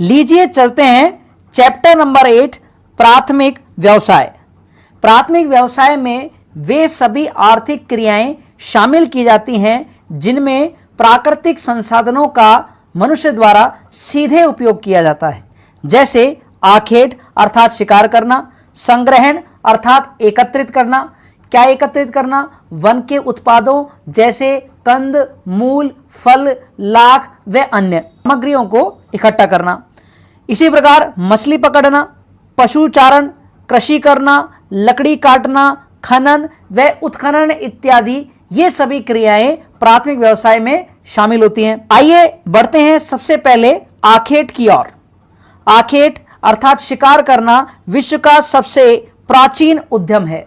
लीजिए चलते हैं चैप्टर नंबर 8 प्राथमिक व्यवसाय। प्राथमिक व्यवसाय में वे सभी आर्थिक क्रियाएं शामिल की जाती हैं जिनमें प्राकृतिक संसाधनों का मनुष्य द्वारा सीधे उपयोग किया जाता है, जैसे आखेट अर्थात शिकार करना, संग्रहण अर्थात एकत्रित करना। क्या एकत्रित करना? वन के उत्पादों जैसे कंद, मूल, फल, लाख व अन्य सामग्रियों को इकट्ठा करना। इसी प्रकार मछली पकड़ना, पशुचारण, कृषि करना, लकड़ी काटना, खनन व उत्खनन इत्यादि ये सभी क्रियाएं प्राथमिक व्यवसाय में शामिल होती हैं। आइए बढ़ते हैं सबसे पहले आखेट की ओर। आखेट अर्थात शिकार करना विश्व का सबसे प्राचीन उद्यम है।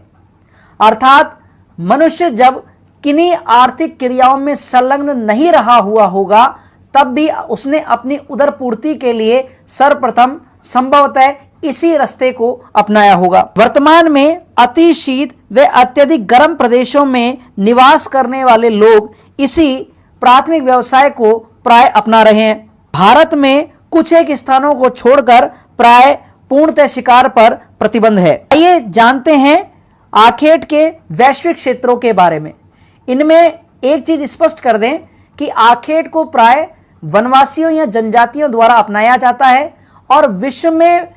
अर्थात मनुष्य जब किन्हीं आर्थिक क्रियाओं में संलग्न नहीं रहा हुआ होगा तब भी उसने अपनी उदर पूर्ति के लिए सर्वप्रथम संभवतः इसी रास्ते को अपनाया होगा। वर्तमान में अति शीत व अत्यधिक गर्म प्रदेशों में निवास करने वाले लोग इसी प्राथमिक व्यवसाय को प्राय अपना रहे हैं। भारत में कुछ एक स्थानों को छोड़कर प्राय पूर्णतः शिकार पर प्रतिबंध है। आइए जानते हैं आखेट के वैश्विक क्षेत्रों के बारे में। इनमें एक चीज स्पष्ट कर दें कि आखेट को प्राय वनवासियों या जनजातियों द्वारा अपनाया जाता है और विश्व में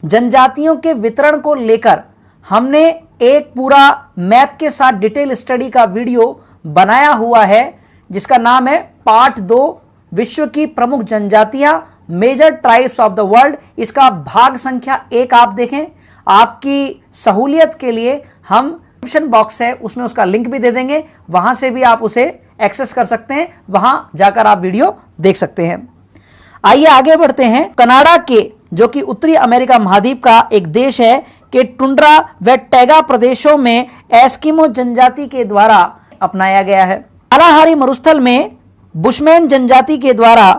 जनजातियों के वितरण को लेकर हमने एक पूरा मैप के साथ डिटेल स्टडी का वीडियो बनाया हुआ है जिसका नाम है पार्ट 2 विश्व की प्रमुख जनजातियां major tribes of the world. इसका भाग संख्या 1 आप देखें। आपकी सहूलियत के लिए हम डिस्क्रिप्शन बॉक्स है उसमें उसका लिंक भी दे देंगे, वहां से भी आप उसे एक्सेस कर सकते हैं, वहां जाकर आप वीडियो देख सकते हैं। आइए आगे बढ़ते हैं। कनाडा के जो कि उत्तरी अमेरिका महाद्वीप का एक देश है कि टुंड्रा व टैगा प्रदेशों में एस्किमो जनजाति के द्वारा अपनाया गया है। कालाहारी मरुस्थल में बुशमैन जनजाति के द्वारा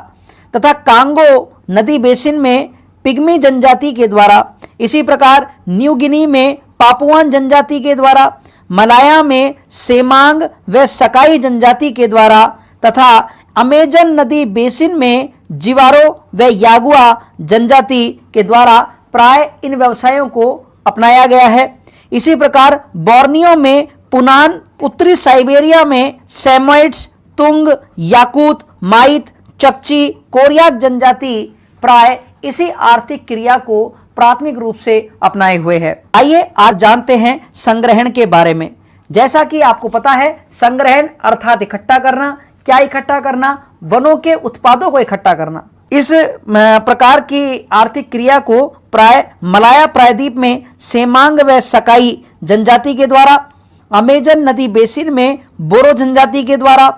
तथा कांगो नदी बेसिन में पिग्मी जनजाति के द्वारा, इसी प्रकार न्यू गिनी में पापुआन जनजाति के द्वारा, मलाया में सेमांग व सकाई जनजाति के द्वारा तथा अमेजन नदी बेसिन में जिवारो व यागुआ जनजाति के द्वारा प्राय इन व्यवसायों को अपनाया गया है। इसी प्रकार बोर्नियो में पुनान, उत्तरी साइबेरिया में सेमोइड्स, तुंग, याकूत, माइत, चकची, कोरियाक जनजाति प्राय इसी आर्थिक क्रिया को प्राथमिक रूप से अपनाए हुए हैं। आइए आज जानते हैं संग्रहण के बारे में। जैसा कि आपको पता है संग्रहण अर्थात इकट्ठा करना। क्या इकट्ठा करना? वनों के उत्पादों को इकट्ठा करना। इस प्रकार की आर्थिक क्रिया को प्राय मलाया प्रायद्वीप में सेमांग व सकाई जनजाति के द्वारा, अमेजन नदी बेसिन में बोरो जनजाति के द्वारा,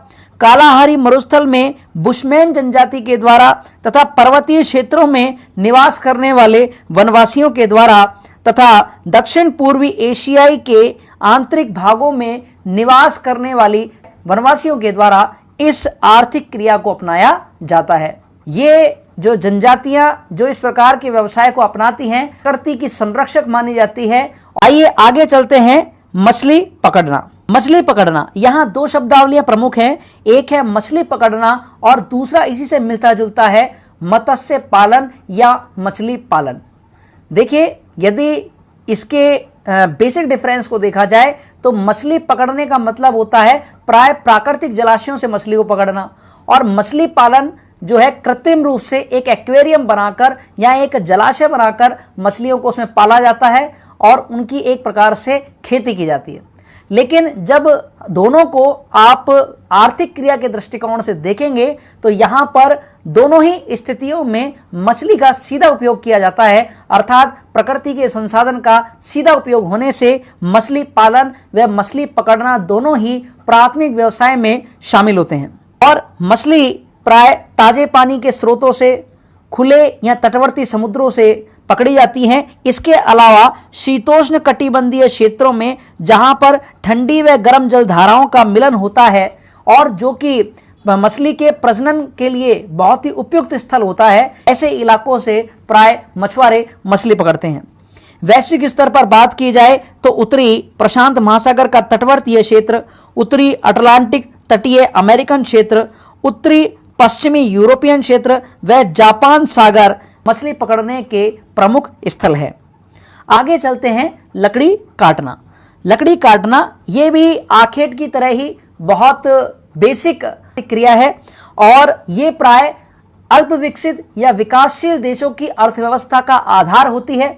कालाहारी मरुस्थल में बुशमैन जनजाति के द्वारा तथा पर्वतीय क्षेत्रों में निवास करने वाले वनवासियों के द्वारा तथा दक्षिण पूर्वी एशियाई के आंतरिक भागों में निवास करने वाली वनवासियों के द्वारा इस आर्थिक क्रिया को अपनाया जाता है। ये जो जनजातियां जो इस प्रकार के व्यवसाय को अपनाती हैं प्रकृति की संरक्षक मानी जाती है। आइए आगे चलते हैं। मछली पकड़ना। मछली पकड़ना, यहाँ 2 शब्दावलियां प्रमुख हैं। एक है मछली पकड़ना और दूसरा इसी से मिलता जुलता है मत्स्य पालन या मछली पालन। देखिए यदि इसके बेसिक डिफरेंस को देखा जाए तो मछली पकड़ने का मतलब होता है प्राय प्राकृतिक जलाशयों से मछली को पकड़ना, और मछली पालन जो है कृत्रिम रूप से एक एक्वेरियम बनाकर या एक जलाशय बनाकर मछलियों को उसमें पाला जाता है और उनकी एक प्रकार से खेती की जाती है। लेकिन जब दोनों को आप आर्थिक क्रिया के दृष्टिकोण से देखेंगे तो यहाँ पर दोनों ही स्थितियों में मछली का सीधा उपयोग किया जाता है, अर्थात प्रकृति के संसाधन का सीधा उपयोग होने से मछली पालन व मछली पकड़ना दोनों ही प्राथमिक व्यवसाय में शामिल होते हैं। और मछली प्राय ताजे पानी के स्रोतों से, खुले या तटवर्ती समुद्रों से पकड़ी जाती हैं। इसके अलावा शीतोष्ण कटिबंधीय क्षेत्रों में जहां पर ठंडी व गर्म जल धाराओं का मिलन होता है और जो कि मछली के प्रजनन के लिए बहुत ही उपयुक्त स्थल होता है, ऐसे इलाकों से प्राय मछुआरे मछली पकड़ते हैं। वैश्विक स्तर पर बात की जाए तो उत्तरी प्रशांत महासागर का तटवर्तीय क्षेत्र, उत्तरी अटलांटिक तटीय अमेरिकन क्षेत्र, उत्तरी पश्चिमी यूरोपियन क्षेत्र व जापान सागर मछली पकड़ने के प्रमुख स्थल है। आगे चलते हैं, लकड़ी काटना। लकड़ी काटना ये भी आखेट की तरह ही बहुत बेसिक क्रिया है और ये प्राय अल्प विकसित या विकासशील देशों की अर्थव्यवस्था का आधार होती है,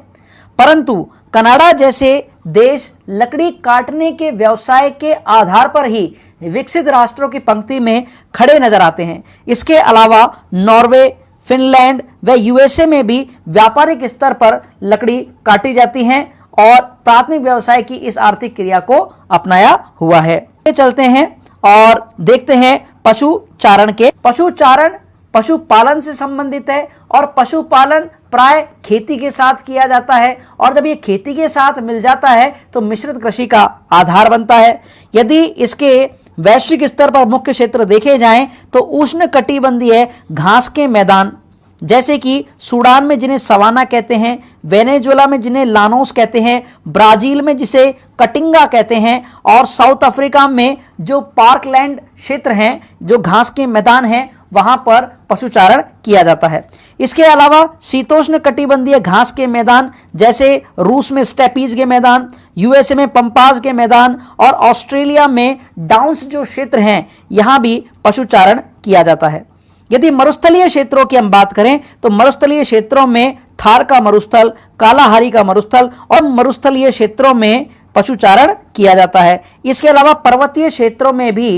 परंतु कनाडा जैसे देश लकड़ी काटने के व्यवसाय के आधार पर ही विकसित राष्ट्रों की पंक्ति में खड़े नजर आते हैं। इसके अलावा नॉर्वे, फिनलैंड व यूएसए में भी व्यापारिक स्तर पर लकड़ी काटी जाती हैं और प्राथमिक व्यवसाय की इस आर्थिक क्रिया को अपनाया हुआ है। चलते हैं और देखते हैं पशुचारण के। पशुचारण पशुपालन से संबंधित है और पशुपालन प्राय खेती के साथ किया जाता है और जब ये खेती के साथ मिल जाता है तो मिश्रित कृषि का आधार बनता है। यदि इसके वैश्विक स्तर पर मुख्य क्षेत्र देखे जाएं तो उष्ण कटिबंधीय घास के मैदान जैसे कि सूडान में जिन्हें सवाना कहते हैं, वेनेजुएला में जिन्हें लानोस कहते हैं, ब्राजील में जिसे कटिंगा कहते हैं और साउथ अफ्रीका में जो पार्कलैंड क्षेत्र हैं, जो घास के मैदान हैं, वहां पर पशुचारण किया जाता है। इसके अलावा शीतोष्ण कटिबंधीय घास के मैदान जैसे रूस में स्टेपीज के मैदान, यूएसए में पंपाज के मैदान और ऑस्ट्रेलिया में डाउन्स जो क्षेत्र हैं, यहां भी पशुचारण किया जाता है। यदि मरुस्थलीय क्षेत्रों की हम बात करें तो मरुस्थलीय क्षेत्रों में थार का मरुस्थल, कालाहारी का मरुस्थल और मरुस्थलीय क्षेत्रों में पशुचारण किया जाता है। इसके अलावा पर्वतीय क्षेत्रों में भी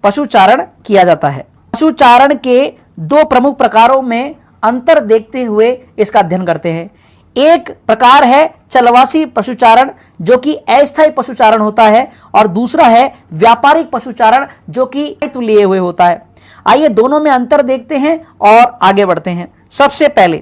पशुचारण किया जाता है। पशुचारण के दो प्रमुख प्रकारों में अंतर देखते हुए इसका अध्ययन करते हैं। एक प्रकार है चलवासी पशुचारण जो कि अस्थायी पशुचारण होता है और दूसरा है व्यापारिक पशुचारण जो कि दायित्व लिए हुए होता है। आइए दोनों में अंतर देखते हैं और आगे बढ़ते हैं। सबसे पहले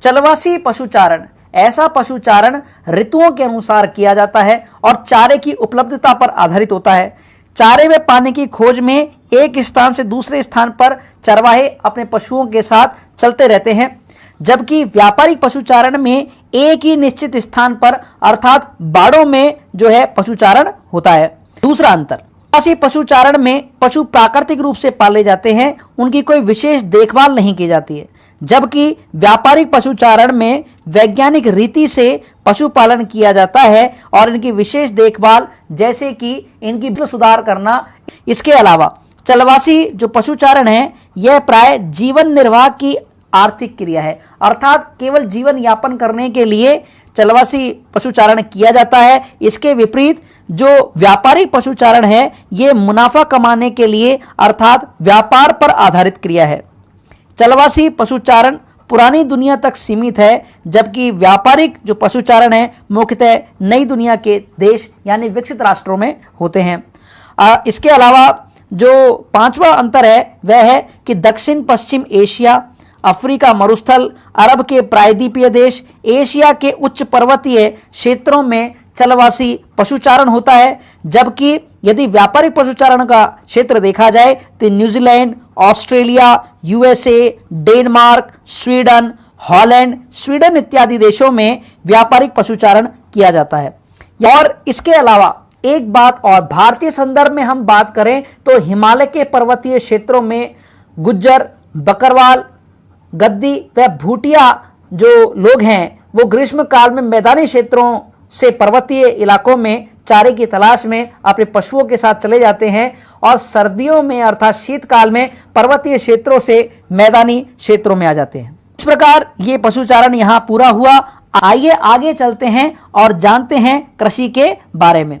चलवासी पशुचारण, ऐसा पशुचारण ऋतुओं के अनुसार किया जाता है और चारे की उपलब्धता पर आधारित होता है। चारे व पानी की खोज में एक स्थान से दूसरे स्थान पर चरवाहे अपने पशुओं के साथ चलते रहते हैं, जबकि व्यापारिक पशुचारण में एक ही निश्चित स्थान पर अर्थात बाड़ों में जो है पशुचारण होता है। दूसरा अंतर, चलवासी पशुचारण में पशु प्राकृतिक रूप से पाले जाते हैं, उनकी कोई विशेष देखभाल नहीं की जाती है, जबकि व्यापारिक पशुचारण में वैज्ञानिक रीति से पशुपालन किया जाता है और इनकी विशेष देखभाल जैसे कि इनकी सुधार करना। इसके अलावा चलवासी जो पशुचारण है यह प्राय जीवन निर्वाह की आर्थिक क्रिया है, अर्थात केवल जीवन यापन करने के लिए चलवासी पशुचारण किया जाता है। इसके विपरीत जो व्यापारिक पशुचारण है यह मुनाफा कमाने के लिए अर्थात व्यापार पर आधारित क्रिया है। चलवासी पशुचारण पुरानी दुनिया तक सीमित है, जबकि व्यापारिक जो पशुचारण है मुख्यतः नई दुनिया के देश यानी विकसित राष्ट्रों में होते हैं। इसके अलावा जो पांचवा अंतर है वह है कि दक्षिण पश्चिम एशिया, अफ्रीका मरुस्थल, अरब के प्रायद्वीपीय देश, एशिया के उच्च पर्वतीय क्षेत्रों में चलवासी पशुचारण होता है, जबकि यदि व्यापारिक पशुचारण का क्षेत्र देखा जाए तो New Zealand, Australia, USA, Denmark, Sweden, Holland, Sweden इत्यादि देशों में व्यापारिक पशुचारण किया जाता है। और इसके अलावा एक बात और, भारतीय संदर्भ में हम बात करें तो हिमालय के पर्वतीय क्षेत्रों में गुज्जर, बकरवाल, गद्दी व भूटिया जो लोग हैं वो ग्रीष्म काल में मैदानी क्षेत्रों से पर्वतीय इलाकों में चारे की तलाश में अपने पशुओं के साथ चले जाते हैं और सर्दियों में अर्थात शीतकाल में पर्वतीय क्षेत्रों से मैदानी क्षेत्रों में आ जाते हैं। इस प्रकार ये पशुचारण यहाँ पूरा हुआ। आइए आगे चलते हैं और जानते हैं कृषि के बारे में।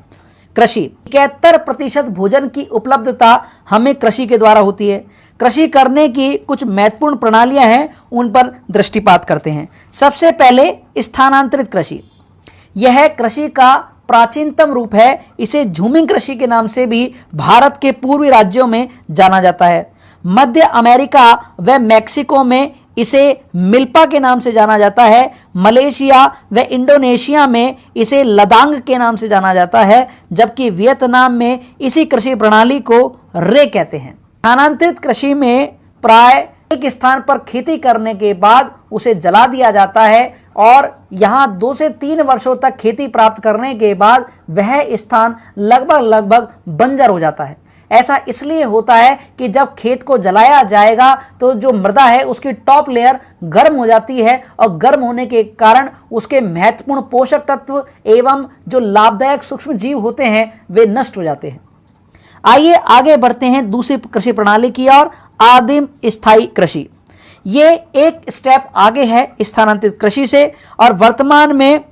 कृषि 71% भोजन की उपलब्धता हमें कृषि के द्वारा होती है। कृषि करने की कुछ महत्वपूर्ण प्रणालियां हैं, उन पर दृष्टिपात करते हैं। सबसे पहले स्थानांतरित कृषि, यह कृषि का प्राचीनतम रूप है। इसे झूमिंग कृषि के नाम से भी भारत के पूर्वी राज्यों में जाना जाता है। मध्य अमेरिका व मैक्सिको में इसे मिल्पा के नाम से जाना जाता है। मलेशिया व इंडोनेशिया में इसे लदांग के नाम से जाना जाता है, जबकि वियतनाम में इसी कृषि प्रणाली को रे कहते हैं। स्थानांतरित कृषि में प्राय एक स्थान पर खेती करने के बाद उसे जला दिया जाता है और यहाँ 2 से 3 वर्षों तक खेती प्राप्त करने के बाद वह स्थान लगभग बंजर हो जाता है। ऐसा इसलिए होता है कि जब खेत को जलाया जाएगा तो जो मृदा है उसकी टॉप लेयर गर्म हो जाती है और गर्म होने के कारण उसके महत्वपूर्ण पोषक तत्व एवं जो लाभदायक सूक्ष्म जीव होते हैं वे नष्ट हो जाते हैं। आइए आगे बढ़ते हैं दूसरी कृषि प्रणाली की ओर, आदिम स्थायी कृषि। ये एक स्टेप आगे है स्थानांतरित कृषि से और वर्तमान में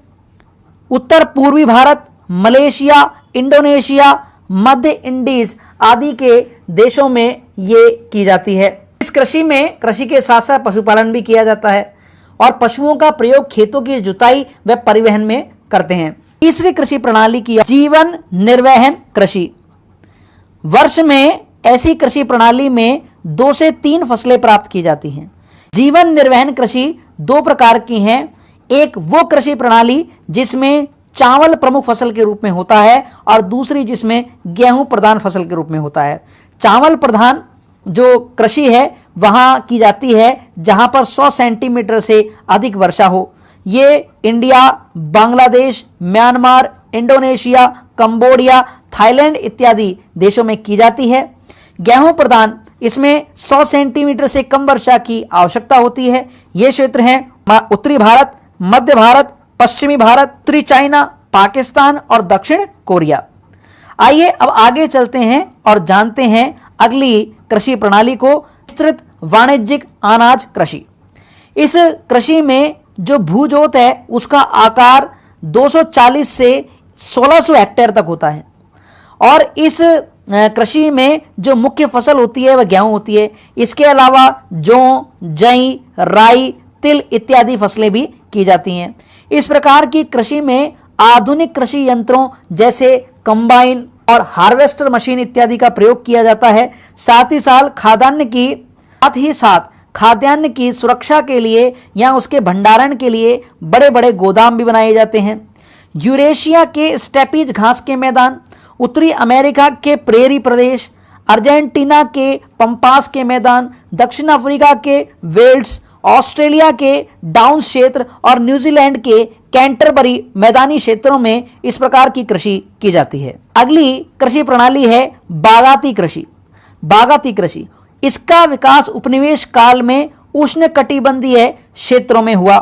उत्तर पूर्वी भारत, मलेशिया, इंडोनेशिया, मध्य इंडीज आदि के देशों में ये की जाती है। इस कृषि में कृषि के साथ साथ पशुपालन भी किया जाता है और पशुओं का प्रयोग खेतों की जुताई व परिवहन में करते हैं। तीसरी कृषि प्रणाली की जीवन निर्वहन कृषि। वर्ष में ऐसी कृषि प्रणाली में 2 से 3 फसलें प्राप्त की जाती हैं। जीवन निर्वहन कृषि 2 प्रकार की हैं। एक वो कृषि प्रणाली जिसमें चावल प्रमुख फसल के रूप में होता है और दूसरी जिसमें गेहूं प्रधान फसल के रूप में होता है। चावल प्रधान जो कृषि है वहां की जाती है जहां पर 100 सेंटीमीटर से अधिक वर्षा हो। ये India, Bangladesh, Myanmar, Indonesia, Cambodia, Thailand इत्यादि देशों में की जाती है। गेहूं प्रधान, इसमें 100 सेंटीमीटर से कम वर्षा की आवश्यकता होती है। ये क्षेत्र हैं उत्तरी भारत, मध्य भारत, पश्चिमी भारत, उत्तरी चाइना, पाकिस्तान और दक्षिण कोरिया। आइए अब आगे चलते हैं और जानते हैं अगली कृषि प्रणाली को, विस्तृत वाणिज्यिक अनाज कृषि। इस कृषि में जो भूजोत है उसका आकार 240 से 1600 हेक्टेयर तक होता है और इस कृषि में जो मुख्य फसल होती है वह गेहूं होती है। इसके अलावा जौ, जई, राई, तिल इत्यादि फसलें भी की जाती हैं। इस प्रकार की कृषि में आधुनिक कृषि यंत्रों जैसे कंबाइन और हार्वेस्टर मशीन इत्यादि का प्रयोग किया जाता है। साथ ही साथ खाद्यान्न की सुरक्षा के लिए या उसके भंडारण के लिए बड़े बड़े गोदाम भी बनाए जाते हैं। यूरेशिया के स्टेपीज घास के मैदान, उत्तरी अमेरिका के प्रेरी प्रदेश, अर्जेंटीना के पंपास के मैदान, दक्षिण अफ्रीका के वेल्स, ऑस्ट्रेलिया के डाउन्स क्षेत्र और न्यूजीलैंड के कैंटरबरी मैदानी क्षेत्रों में इस प्रकार की कृषि की जाती है। अगली कृषि प्रणाली है बागाती कृषि। बागाती कृषि, इसका विकास उपनिवेश काल में उष्णकटिबंधीय क्षेत्रों में हुआ।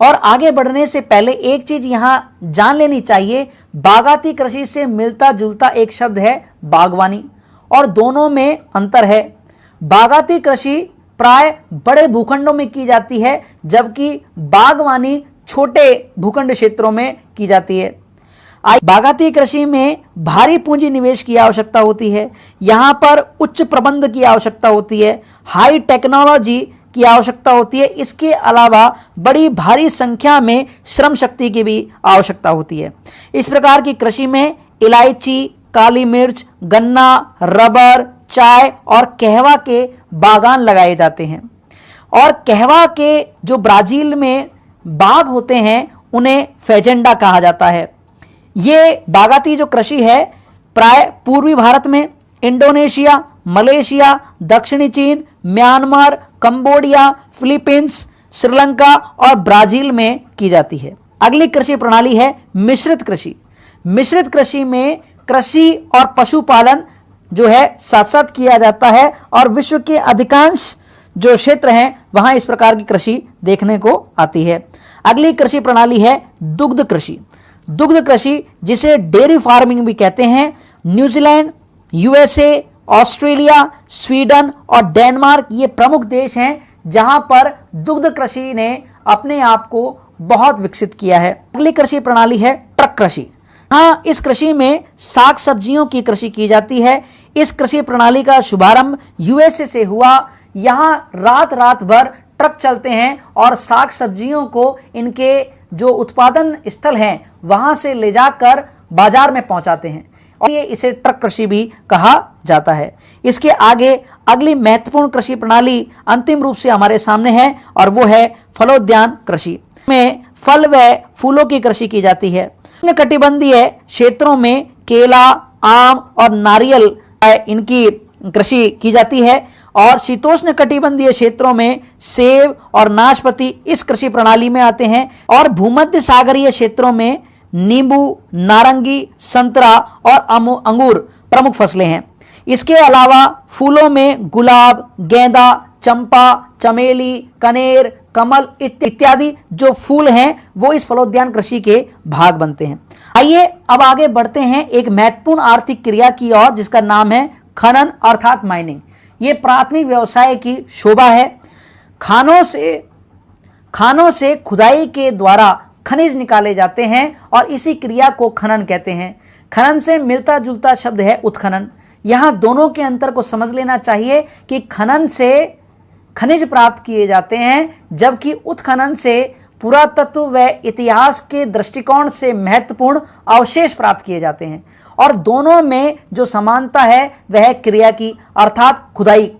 और आगे बढ़ने से पहले एक चीज यहां जान लेनी चाहिए, बागाती कृषि से मिलता जुलता एक शब्द है बागवानी और दोनों में अंतर है। बागाती कृषि प्राय बड़े भूखंडों में की जाती है जबकि बागवानी छोटे भूखंड क्षेत्रों में की जाती है। बागाती कृषि में भारी पूंजी निवेश की आवश्यकता होती है। यहां पर उच्च प्रबंध की आवश्यकता होती है, हाई टेक्नोलॉजी की आवश्यकता होती है। इसके अलावा बड़ी भारी संख्या में श्रम शक्ति की भी आवश्यकता होती है। इस प्रकार की कृषि में इलायची, काली मिर्च, गन्ना, रबर, चाय और कहवा के बागान लगाए जाते हैं। और कहवा के जो ब्राजील में बाग होते हैं उन्हें फेजेंडा कहा जाता है। ये बागाती जो कृषि है प्राय पूर्वी भारत में इंडोनेशिया, मलेशिया, दक्षिणी चीन, म्यांमार, कंबोडिया, फिलीपींस, श्रीलंका और ब्राजील में की जाती है। अगली कृषि प्रणाली है मिश्रित कृषि। मिश्रित कृषि में कृषि और पशुपालन जो है साथ साथ किया जाता है और विश्व के अधिकांश जो क्षेत्र हैं वहां इस प्रकार की कृषि देखने को आती है। अगली कृषि प्रणाली है दुग्ध कृषि। दुग्ध कृषि जिसे डेयरी फार्मिंग भी कहते हैं, न्यूजीलैंड, यूएसए, ऑस्ट्रेलिया, स्वीडन और डेनमार्क ये प्रमुख देश हैं जहां पर दुग्ध कृषि ने अपने आप को बहुत विकसित किया है। अगली कृषि प्रणाली है ट्रक कृषि। हाँ, इस कृषि में साग सब्जियों की कृषि की जाती है। इस कृषि प्रणाली का शुभारंभ यूएसए से हुआ। यहाँ रात भर ट्रक चलते हैं और साग सब्जियों को इनके जो उत्पादन स्थल हैं वहां से ले जाकर बाजार में पहुंचाते हैं और ये इसे ट्रक कृषि भी कहा जाता है। इसके आगे अगली महत्वपूर्ण कृषि प्रणाली अंतिम रूप से हमारे सामने है और वो है फलोद्यान कृषि। में फल व फूलों की कृषि की जाती है। कटिबंधीय क्षेत्रों में केला, आम और नारियल इनकी कृषि की जाती है और शीतोष्ण कटिबंधीय क्षेत्रों में सेब और नाशपाती इस कृषि प्रणाली में आते हैं और भूमध्य सागरीय क्षेत्रों में नींबू, नारंगी, संतरा और अंगूर प्रमुख फसलें हैं। इसके अलावा फूलों में गुलाब, गेंदा, चंपा, चमेली, कनेर, कमल इत्यादि जो फूल हैं वो इस फलोद्यान कृषि के भाग बनते हैं। आइए अब आगे बढ़ते हैं एक महत्वपूर्ण आर्थिक क्रिया की ओर जिसका नाम है खनन अर्थात माइनिंग। ये प्राथमिक व्यवसाय की शोभा है। खानों से खुदाई के द्वारा खनिज निकाले जाते हैं और इसी क्रिया को खनन कहते हैं। खनन से मिलता जुलता शब्द है उत्खनन। यहां दोनों के अंतर को समझ लेना चाहिए कि खनन से खनिज प्राप्त किए जाते हैं, जबकि उत्खनन से पुरातत्व व इतिहास के दृष्टिकोण से महत्वपूर्ण अवशेष प्राप्त किए जाते हैं। और दोनों में जो समानता है वह क्रिया की अर्थात खुदाई।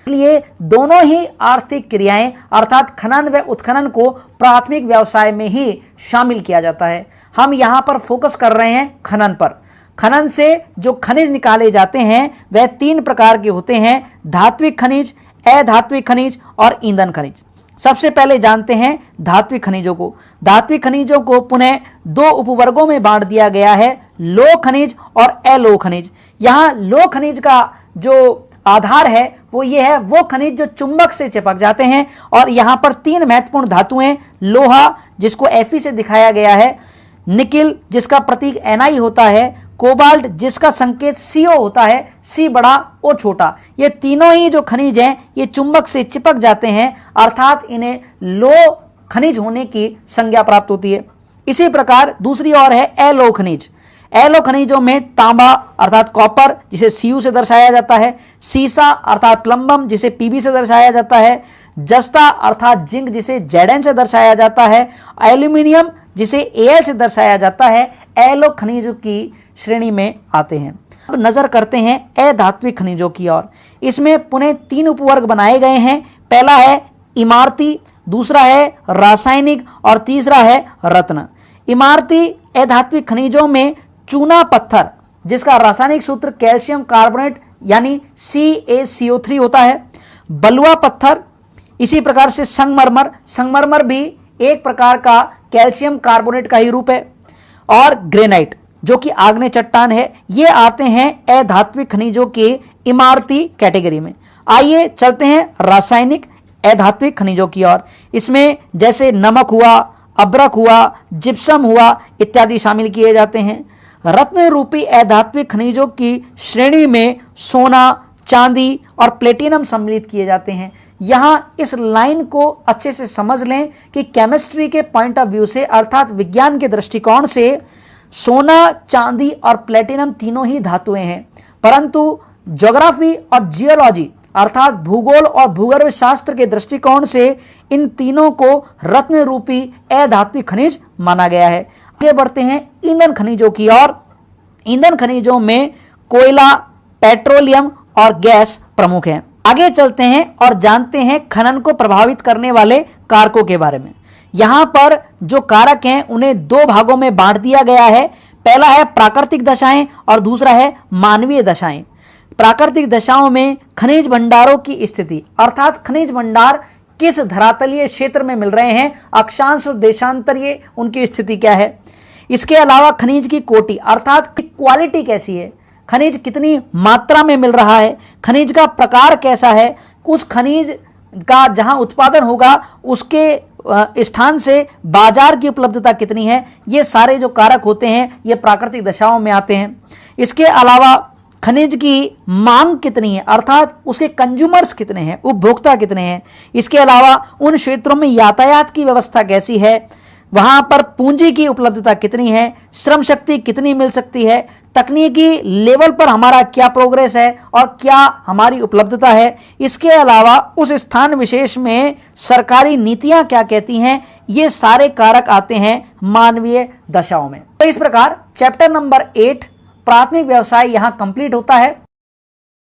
इसलिए दोनों ही आर्थिक क्रियाएं अर्थात खनन व उत्खनन को प्राथमिक व्यवसाय में ही शामिल किया जाता है। हम यहां पर फोकस कर रहे हैं खनन पर। खनन से जो खनिज निकाले जाते हैं वह 3 प्रकार के होते हैं: धात्विक खनिज, अधात्विक खनिज और ईंधन खनिज। सबसे पहले जानते हैं धात्विक खनिजों को। धात्विक खनिजों को पुनः 2 उपवर्गों में बांट दिया गया है: लौह खनिज और अलोह खनिज। यहाँ लौह खनिज का जो आधार है वो ये है, वो खनिज जो चुंबक से चिपक जाते हैं। और यहाँ पर 3 महत्वपूर्ण धातुएं: लोहा जिसको Fe से दिखाया गया है, निकिल जिसका प्रतीक Ni होता है, कोबाल्ट जिसका संकेत CO होता है, C बड़ा O छोटा। ये तीनों ही जो खनिज हैं ये चुंबक से चिपक जाते हैं, अर्थात इन्हें लौह खनिज होने की संज्ञा प्राप्त होती है। इसी प्रकार दूसरी ओर है अलोह खनिज। अलोह खनिजों में तांबा अर्थात कॉपर जिसे Cu से दर्शाया जाता है, सीसा अर्थात प्लम्बम जिसे Pb से दर्शाया जाता है, जस्ता अर्थात जिंक जिसे Zn से दर्शाया जाता है, एल्यूमिनियम जिसे Al से दर्शाया जाता है, अलोह खनिजों की श्रेणी में आते हैं। अब नजर करते हैं अधात्विक खनिजों की ओर। इसमें पुनः 3 उपवर्ग बनाए गए हैं। पहला है इमारती, दूसरा है रासायनिक और तीसरा है रत्न। इमारती अधात्विक खनिजों में चूना पत्थर जिसका रासायनिक सूत्र कैल्शियम कार्बोनेट यानी CaCO3 होता है, बलुआ पत्थर, इसी प्रकार से संगमरमर। संगमरमर भी एक प्रकार का कैल्शियम कार्बोनेट का ही रूप है, और ग्रेनाइट जो कि आग्नेय चट्टान है। ये आते हैं अधात्विक खनिजों के इमारती कैटेगरी में। आइए चलते हैं रासायनिक अधात्विक खनिजों की ओर। इसमें जैसे नमक हुआ, अब्रक हुआ, जिप्सम हुआ इत्यादि शामिल किए जाते हैं। रत्न रूपी अधात्विक खनिजों की श्रेणी में सोना, चांदी और प्लेटिनम सम्मिलित किए जाते हैं। यहां इस लाइन को अच्छे से समझ लें कि केमिस्ट्री के पॉइंट ऑफ व्यू से अर्थात विज्ञान के दृष्टिकोण से सोना, चांदी और प्लेटिनम तीनों ही धातुएं हैं, परंतु ज्योग्राफी और जियोलॉजी अर्थात भूगोल और भूगर्भ शास्त्र के दृष्टिकोण से इन तीनों को रत्न रूपी अधात्विक खनिज माना गया है। आगे बढ़ते हैं ईंधन खनिजों की ओर। ईंधन खनिजों में कोयला, पेट्रोलियम और गैस प्रमुख हैं। आगे चलते हैं और जानते हैं खनन को प्रभावित करने वाले कारकों के बारे में। यहां पर जो कारक हैं उन्हें 2 भागों में बांट दिया गया है। पहला है प्राकृतिक दशाएं और दूसरा है मानवीय दशाएं। प्राकृतिक दशाओं में खनिज भंडारों की स्थिति अर्थात खनिज भंडार किस धरातलीय क्षेत्र में मिल रहे हैं, अक्षांश और देशांतरीय उनकी स्थिति क्या है। इसके अलावा खनिज की कोटि अर्थात क्वालिटी कैसी है, खनिज कितनी मात्रा में मिल रहा है, खनिज का प्रकार कैसा है, उस खनिज का जहां उत्पादन होगा उसके स्थान से बाजार की उपलब्धता कितनी है। ये सारे जो कारक होते हैं ये प्राकृतिक दशाओं में आते हैं। इसके अलावा खनिज की मांग कितनी है अर्थात उसके कंज्यूमर्स कितने हैं, उपभोक्ता कितने हैं। इसके अलावा उन क्षेत्रों में यातायात की व्यवस्था कैसी है, वहां पर पूंजी की उपलब्धता कितनी है, श्रम शक्ति कितनी मिल सकती है, तकनीकी लेवल पर हमारा क्या प्रोग्रेस है और क्या हमारी उपलब्धता है। इसके अलावा उस स्थान विशेष में सरकारी नीतियां क्या कहती हैं। ये सारे कारक आते हैं मानवीय दशाओं में। तो इस प्रकार चैप्टर नंबर 8 प्राथमिक व्यवसाय यहां कंप्लीट होता है।